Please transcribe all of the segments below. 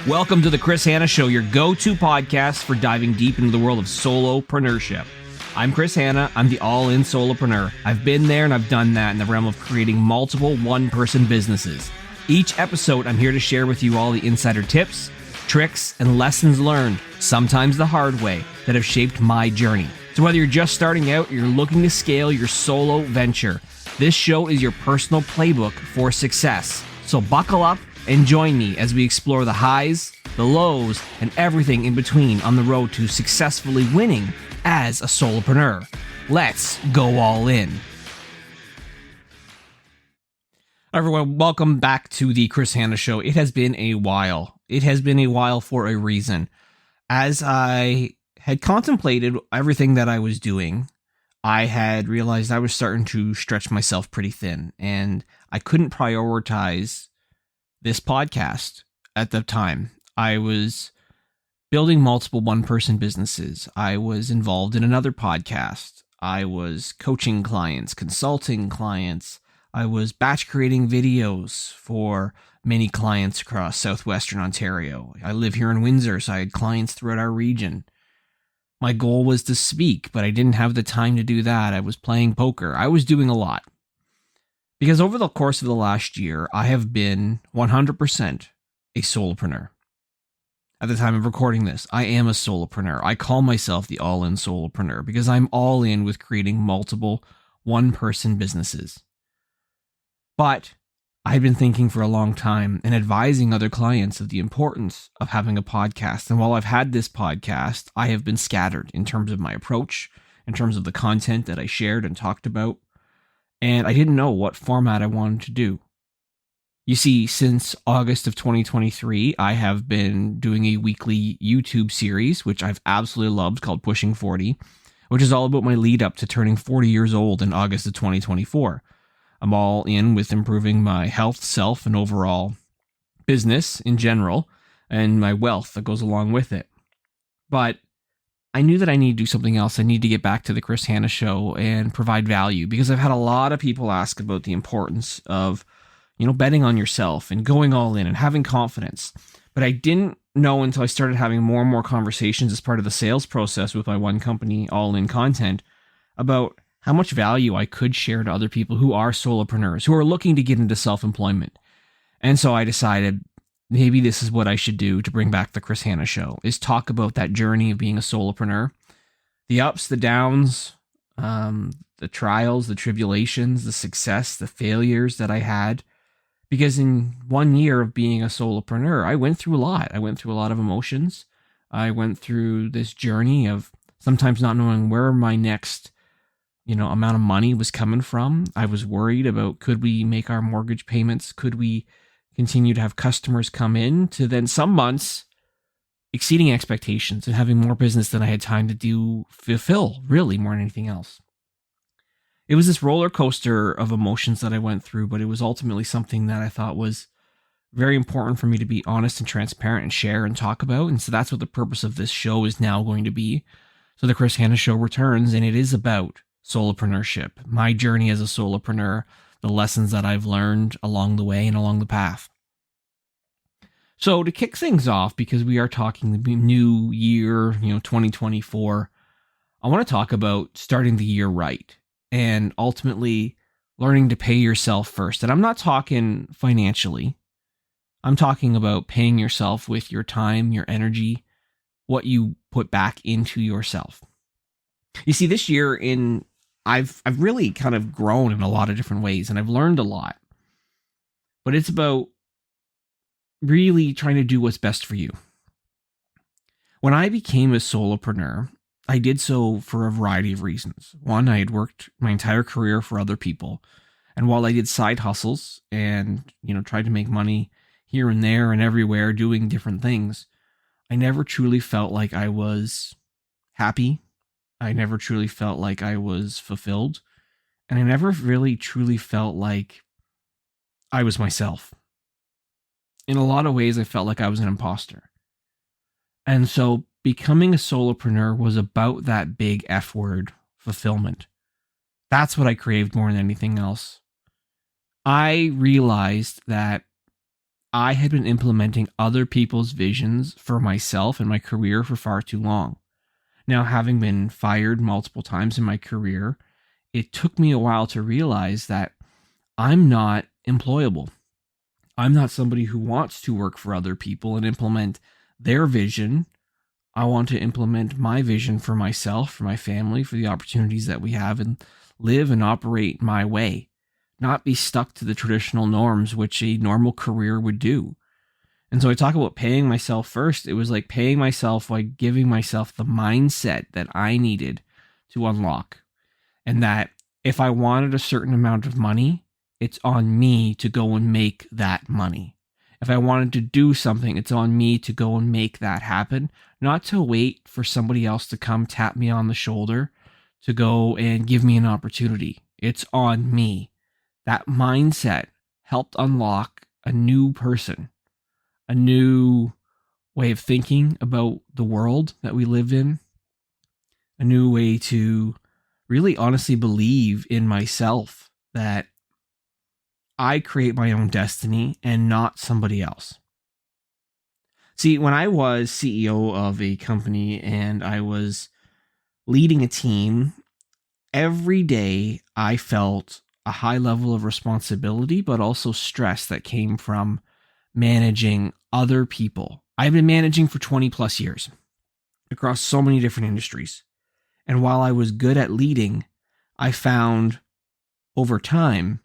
Welcome to the Chris Hanna Show, your go-to podcast for diving deep into the world of solopreneurship. I'm Chris Hanna. I'm the all-in solopreneur. I've been there and I've done that in the realm of creating multiple one-person businesses. Each episode, I'm here to share with you all the insider tips, tricks, and lessons learned, sometimes the hard way, that have shaped my journey. So whether you're just starting out or you're looking to scale your solo venture, this show is your personal playbook for success. So buckle up and join me as we explore the highs, the lows, and everything in between on the road to successfully winning as a solopreneur. Let's go all in. Hi everyone, welcome back to the Chris Hanna Show. It has been a while. It has been a while for a reason. As I had contemplated everything that I was doing, I had realized I was starting to stretch myself pretty thin, and I couldn't prioritize this podcast at the time. I was building multiple one-person businesses. I was involved in another podcast. I was coaching clients, consulting clients. I was batch creating videos for many clients across southwestern Ontario. I live here in Windsor, so I had clients throughout our region. My goal was to speak, but I didn't have the time to do that. I was playing poker. I was doing a lot. Because over the course of the last year, I have been 100% a solopreneur. At the time of recording this, I am a solopreneur. I call myself the all-in solopreneur because I'm all in with creating multiple one-person businesses. But I've been thinking for a long time and advising other clients of the importance of having a podcast. And while I've had this podcast, I have been scattered in terms of my approach, in terms of the content that I shared and talked about. And I didn't know what format I wanted to do. You see, since August of 2023, I have been doing a weekly YouTube series, which I've absolutely loved, called Pushing 40, which is all about my lead up to turning 40 years old in August of 2024. I'm all in with improving my health, self, and overall business in general, and my wealth that goes along with it. But I knew that I need to do something else. I need to get back to the Chris Hanna Show and provide value, because I've had a lot of people ask about the importance of, betting on yourself and going all in and having confidence. But I didn't know until I started having more and more conversations as part of the sales process with my one company, All In Content, about how much value I could share to other people who are solopreneurs, who are looking to get into self-employment. And so I decided maybe this is what I should do to bring back the Chris Hanna Show, is talk about that journey of being a solopreneur, the ups, the downs, the trials, the tribulations, the success, the failures that I had. Because in 1 year of being a solopreneur, I went through a lot. I went through a lot of emotions. I went through this journey of sometimes not knowing where my next amount of money was coming from. I was worried about, could we make our mortgage payments? Could we continue to have customers come in? To then some months exceeding expectations and having more business than I had time to fulfill, really, more than anything else. It was this roller coaster of emotions that I went through, but it was ultimately something that I thought was very important for me to be honest and transparent and share and talk about. And so that's what the purpose of this show is now going to be. So the Chris Hanna Show returns, and it is about solopreneurship, my journey as a solopreneur, the lessons that I've learned along the way and along the path. So to kick things off, because we are talking the new year, 2024, I want to talk about starting the year right and ultimately learning to pay yourself first. And I'm not talking financially. I'm talking about paying yourself with your time, your energy, what you put back into yourself. You see, this year I've really kind of grown in a lot of different ways, and I've learned a lot. But it's about really trying to do what's best for you. When I became a solopreneur, I did so for a variety of reasons. One, I had worked my entire career for other people. And while I did side hustles and, tried to make money here and there and everywhere doing different things, I never truly felt like I was happy. I never truly felt like I was fulfilled. And I never really truly felt like I was myself. In a lot of ways, I felt like I was an imposter. And so becoming a solopreneur was about that big F word, fulfillment. That's what I craved more than anything else. I realized that I had been implementing other people's visions for myself and my career for far too long. Now, having been fired multiple times in my career, it took me a while to realize that I'm not employable. I'm not somebody who wants to work for other people and implement their vision. I want to implement my vision for myself, for my family, for the opportunities that we have, and live and operate my way, not be stuck to the traditional norms, which a normal career would do. And so I talk about paying myself first. It was like paying myself by giving myself the mindset that I needed to unlock. And that if I wanted a certain amount of money, it's on me to go and make that money. If I wanted to do something, it's on me to go and make that happen, not to wait for somebody else to come tap me on the shoulder to go and give me an opportunity. It's on me. That mindset helped unlock a new person, a new way of thinking about the world that we live in, a new way to really honestly believe in myself that I create my own destiny and not somebody else. See, when I was CEO of a company and I was leading a team, every day I felt a high level of responsibility, but also stress that came from managing other people. I've been managing for 20 plus years across so many different industries. And while I was good at leading, I found over time,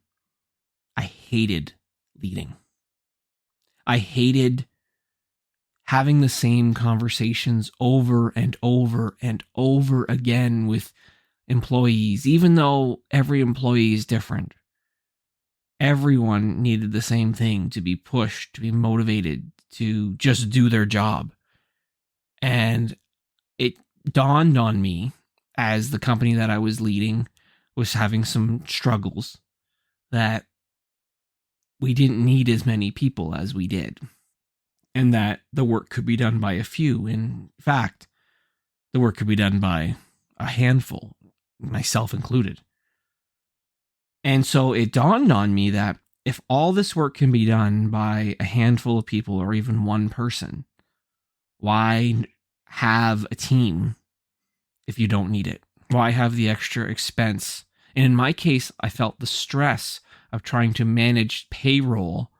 I hated leading. I hated having the same conversations over and over and over again with employees, even though every employee is different. Everyone needed the same thing, to be pushed, to be motivated, to just do their job. And it dawned on me as the company that I was leading was having some struggles that we didn't need as many people as we did, and that the work could be done by a few. In fact, the work could be done by a handful, myself included. And so it dawned on me that if all this work can be done by a handful of people or even one person, why have a team if you don't need it? Why have the extra expense? And in my case, I felt the stress of trying to manage payroll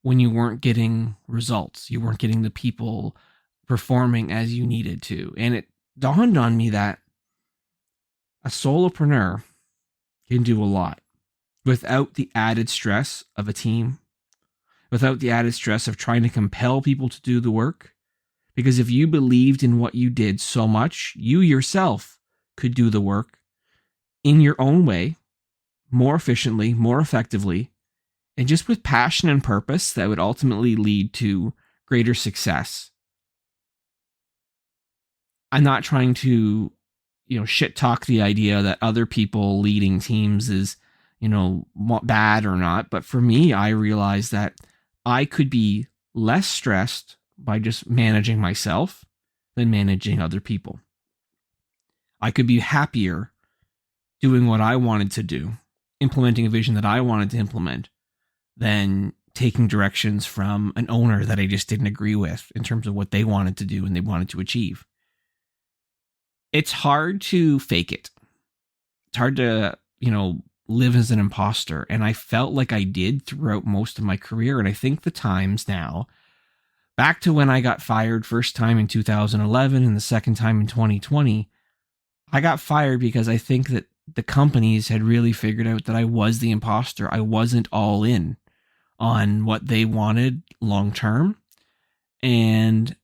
when you weren't getting results. You weren't getting the people performing as you needed to. And it dawned on me that a solopreneur can do a lot without the added stress of a team, without the added stress of trying to compel people to do the work. Because if you believed in what you did so much, you yourself could do the work in your own way, more efficiently, more effectively, and just with passion and purpose that would ultimately lead to greater success. I'm not trying to, shit talk the idea that other people leading teams is, bad or not. But for me, I realized that I could be less stressed by just managing myself than managing other people. I could be happier doing what I wanted to do, implementing a vision that I wanted to implement, than taking directions from an owner that I just didn't agree with in terms of what they wanted to do and they wanted to achieve. It's hard to fake it. It's hard to, live as an imposter. And I felt like I did throughout most of my career. And I think the times now, back to when I got fired first time in 2011 and the second time in 2020, I got fired because I think that the companies had really figured out that I was the imposter. I wasn't all in on what they wanted long term. And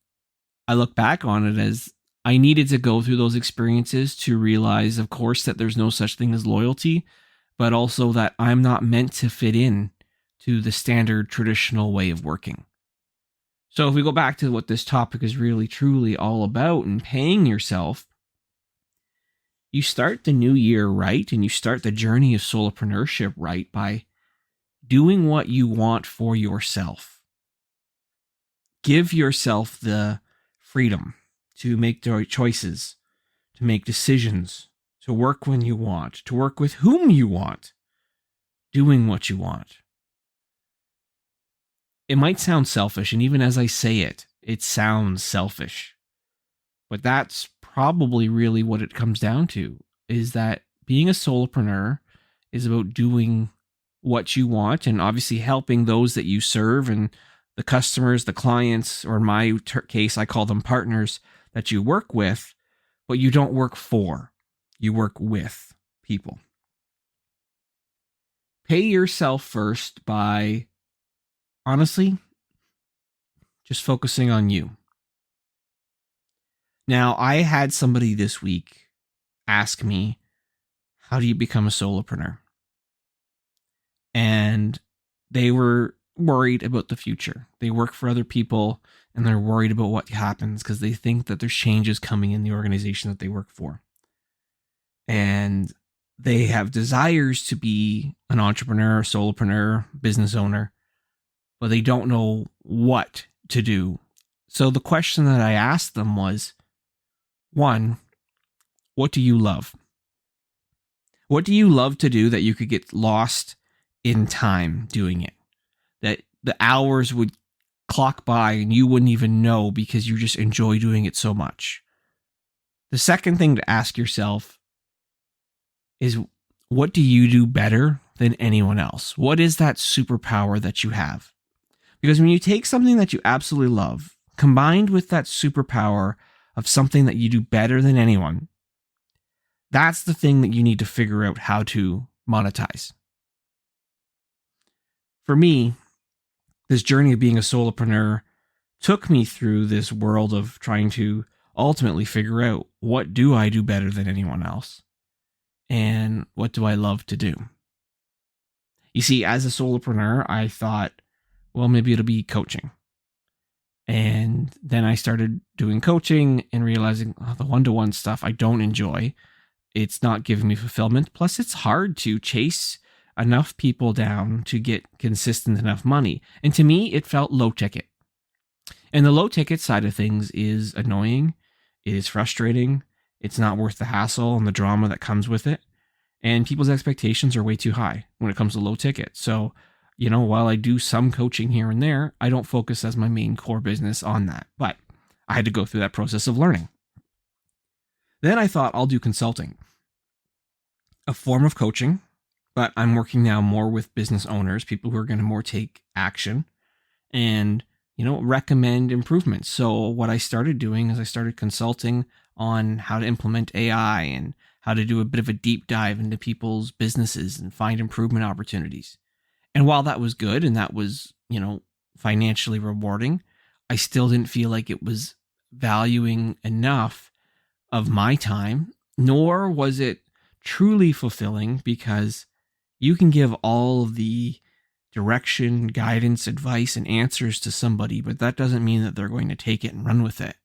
I look back on it as I needed to go through those experiences to realize, of course, that there's no such thing as loyalty, but also that I'm not meant to fit in to the standard traditional way of working. So if we go back to what this topic is really truly all about and paying yourself, you start the new year right, and you start the journey of solopreneurship right by doing what you want for yourself. Give yourself the freedom to make the right choices, to make decisions, to work when you want, to work with whom you want, doing what you want. It might sound selfish, and even as I say it, it sounds selfish. But that's probably really what it comes down to, is that being a solopreneur is about doing what you want and obviously helping those that you serve and the customers, the clients, or in my case, I call them partners that you work with, but you don't work for, you work with people. Pay yourself first by, honestly, just focusing on you. Now, I had somebody this week ask me, how do you become a solopreneur? And they were worried about the future. They work for other people and they're worried about what happens because they think that there's changes coming in the organization that they work for. And they have desires to be an entrepreneur, solopreneur, business owner, but they don't know what to do. So the question that I asked them was, one, what do you love? What do you love to do that you could get lost in time doing it? That the hours would clock by and you wouldn't even know because you just enjoy doing it so much. The second thing to ask yourself is, what do you do better than anyone else? What is that superpower that you have? Because when you take something that you absolutely love, combined with that superpower of something that you do better than anyone, that's the thing that you need to figure out how to monetize. For me, this journey of being a solopreneur took me through this world of trying to ultimately figure out, what do I do better than anyone else? And what do I love to do? You see, as a solopreneur, I thought, well, maybe it'll be coaching. And then I started doing coaching and realizing, the one-to-one stuff I don't enjoy. It's not giving me fulfillment. Plus, it's hard to chase enough people down to get consistent enough money. And to me, it felt low ticket. And the low ticket side of things is annoying. It is frustrating. It's not worth the hassle and the drama that comes with it. And people's expectations are way too high when it comes to low ticket. So, while I do some coaching here and there, I don't focus as my main core business on that. But I had to go through that process of learning. Then I thought, I'll do consulting, a form of coaching, but I'm working now more with business owners, people who are going to more take action and, recommend improvements. So what I started doing is I started consulting on how to implement AI and how to do a bit of a deep dive into people's businesses and find improvement opportunities. And while that was good and that was, financially rewarding, I still didn't feel like it was valuing enough of my time, nor was it truly fulfilling, because you can give all of the direction, guidance, advice, and answers to somebody, but that doesn't mean that they're going to take it and run with it.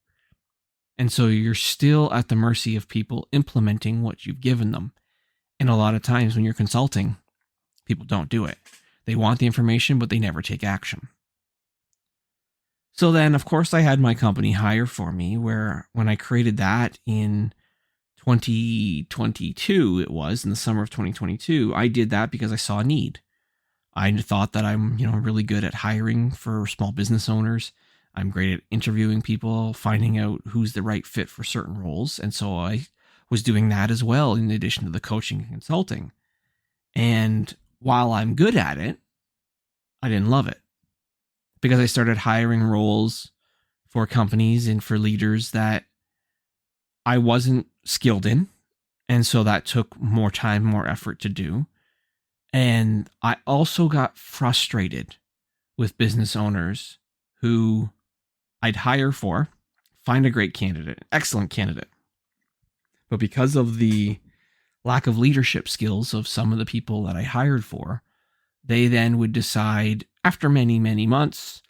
And so you're still at the mercy of people implementing what you've given them. And a lot of times when you're consulting, people don't do it. They want the information, but they never take action. So then, of course, I had my company hire for me, where when I created that in 2022, it was in the summer of 2022, I did that because I saw a need. I thought that I'm, really good at hiring for small business owners. I'm great at interviewing people, finding out who's the right fit for certain roles. And so I was doing that as well, in addition to the coaching and consulting. And while I'm good at it, I didn't love it, because I started hiring roles for companies and for leaders that I wasn't skilled in. And so that took more time, more effort to do. And I also got frustrated with business owners who I'd hire for, find a great candidate, excellent candidate. But because of the lack of leadership skills of some of the people that I hired for, they then would decide after many, many months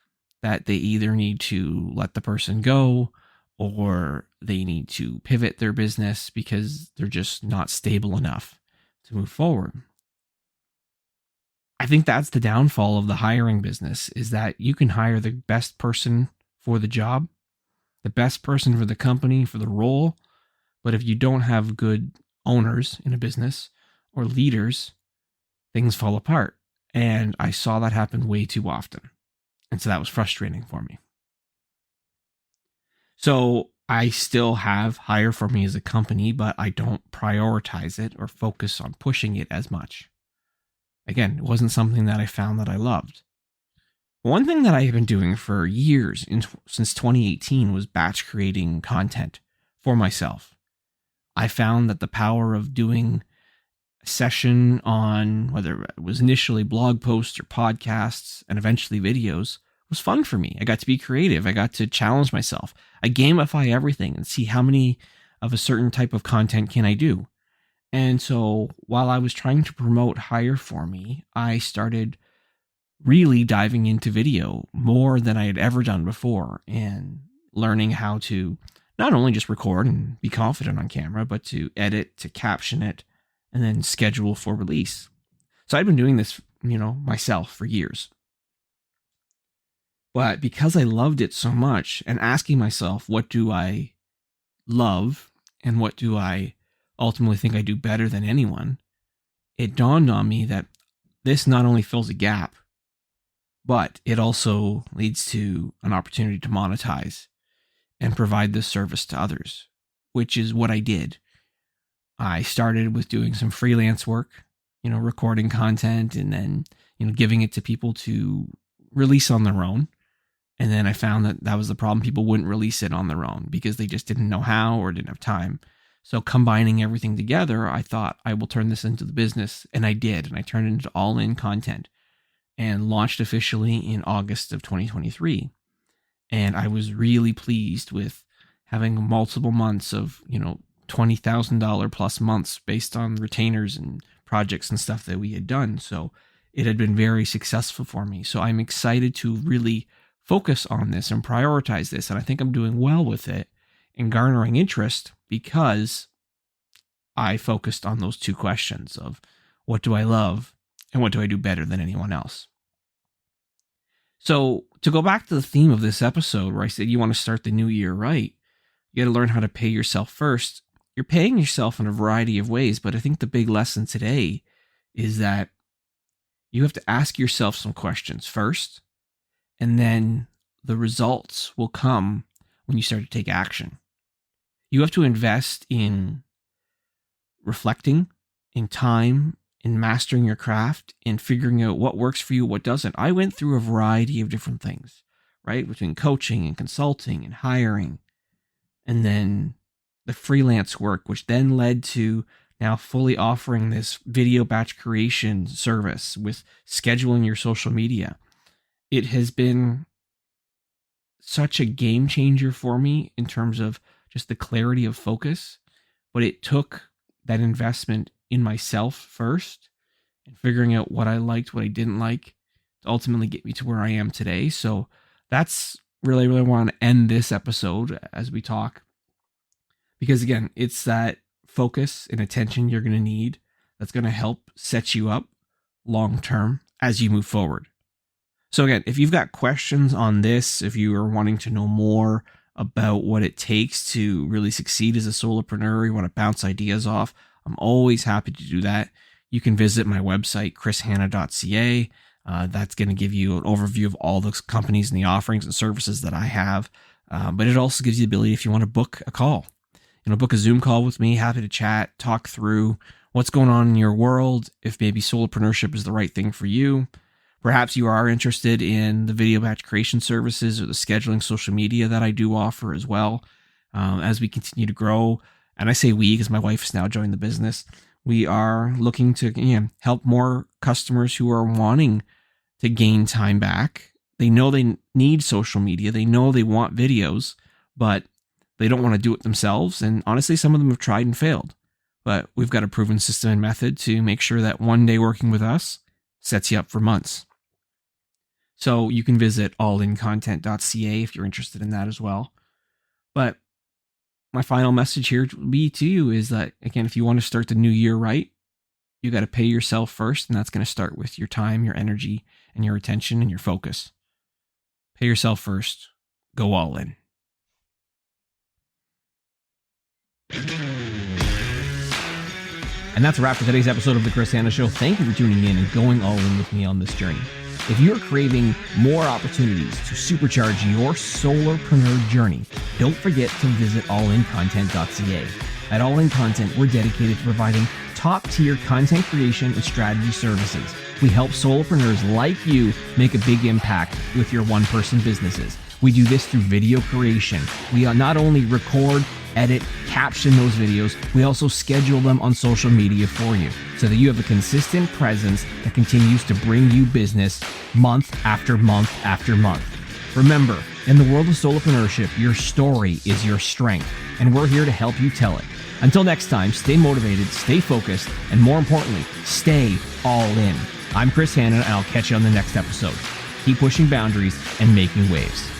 that they either need to let the person go or they need to pivot their business because they're just not stable enough to move forward. I think that's the downfall of the hiring business, is that you can hire the best person for the job, the best person for the company, for the role. But if you don't have good owners in a business or leaders, things fall apart. And I saw that happen way too often. And so that was frustrating for me. So I still have Hire For Me as a company, but I don't prioritize it or focus on pushing it as much. Again, it wasn't something that I found that I loved. One thing that I have been doing for years, since 2018, was batch creating content for myself. I found that the power of doing a session on, whether it was initially blog posts or podcasts and eventually videos, was fun for me. I got to be creative. I got to challenge myself. I gamify everything and see how many of a certain type of content can I do. And so while I was trying to promote Hire For Me, I started really diving into video more than I had ever done before, and learning how to not only just record and be confident on camera, but to edit, to caption it, and then schedule for release. So I've been doing this, myself for years. But because I loved it so much, and asking myself, what do I love and what do I ultimately think I do better than anyone, it dawned on me that this not only fills a gap, but it also leads to an opportunity to monetize and provide this service to others, which is what I did. I started with doing some freelance work, recording content and then, giving it to people to release on their own. And then I found that was the problem. People wouldn't release it on their own because they just didn't know how or didn't have time. So combining everything together, I thought I will turn this into the business. And I did. And I turned it into all-in content and launched officially in August of 2023. And I was really pleased with having multiple months of, $20,000 plus months based on retainers and projects and stuff that we had done. So it had been very successful for me. So I'm excited to really focus on this and prioritize this. And I think I'm doing well with it and garnering interest because I focused on those two questions of what do I love and what do I do better than anyone else. So to go back to the theme of this episode where I said you want to start the new year right, you got to learn how to pay yourself first. You're paying yourself in a variety of ways, but I think the big lesson today is that you have to ask yourself some questions first, and then the results will come when you start to take action. You have to invest in reflecting, in time, in mastering your craft, in figuring out what works for you, what doesn't. I went through a variety of different things, right? Between coaching and consulting and hiring, and then the freelance work, which then led to now fully offering this video batch creation service with scheduling your social media. It has been such a game changer for me in terms of just the clarity of focus, but it took that investment in myself first and figuring out what I liked, what I didn't like to ultimately get me to where I am today. So that's really want to end this episode as we talk, because again, it's that focus and attention you're going to need that's going to help set you up long term as you move forward. So again, if you've got questions on this, if you are wanting to know more about what it takes to really succeed as a solopreneur, you want to bounce ideas off, I'm always happy to do that. You can visit my website, chrishanna.ca. That's going to give you an overview of all the companies and the offerings and services that I have. But it also gives you the ability, if you want to book a call, book a Zoom call with me, happy to chat, talk through what's going on in your world, if maybe solopreneurship is the right thing for you. Perhaps you are interested in the video batch creation services or the scheduling social media that I do offer as well. As we continue to grow, and I say we because my wife has now joined the business, we are looking to help more customers who are wanting to gain time back. They know they need social media. They know they want videos, but they don't want to do it themselves. And honestly, some of them have tried and failed. But we've got a proven system and method to make sure that one day working with us sets you up for months. So you can visit allincontent.ca if you're interested in that as well. But my final message here to be to you is that, again, if you want to start the new year right, you got to pay yourself first. And that's going to start with your time, your energy, and your attention and your focus. Pay yourself first. Go all in. And that's a wrap for today's episode of The Chris Hanna Show. Thank you for tuning in and going all in with me on this journey. If you're craving more opportunities to supercharge your solopreneur journey, don't forget to visit allincontent.ca. At All In Content, we're dedicated to providing top-tier content creation and strategy services. We help solopreneurs like you make a big impact with your one-person businesses. We do this through video creation. We not only record, edit, caption those videos, we also schedule them on social media for you so that you have a consistent presence that continues to bring you business month after month after month. Remember, in the world of solopreneurship, your story is your strength, and we're here to help you tell it. Until next time, stay motivated, stay focused, and more importantly, stay all in. I'm Chris Hanna, and I'll catch you on the next episode. Keep pushing boundaries and making waves.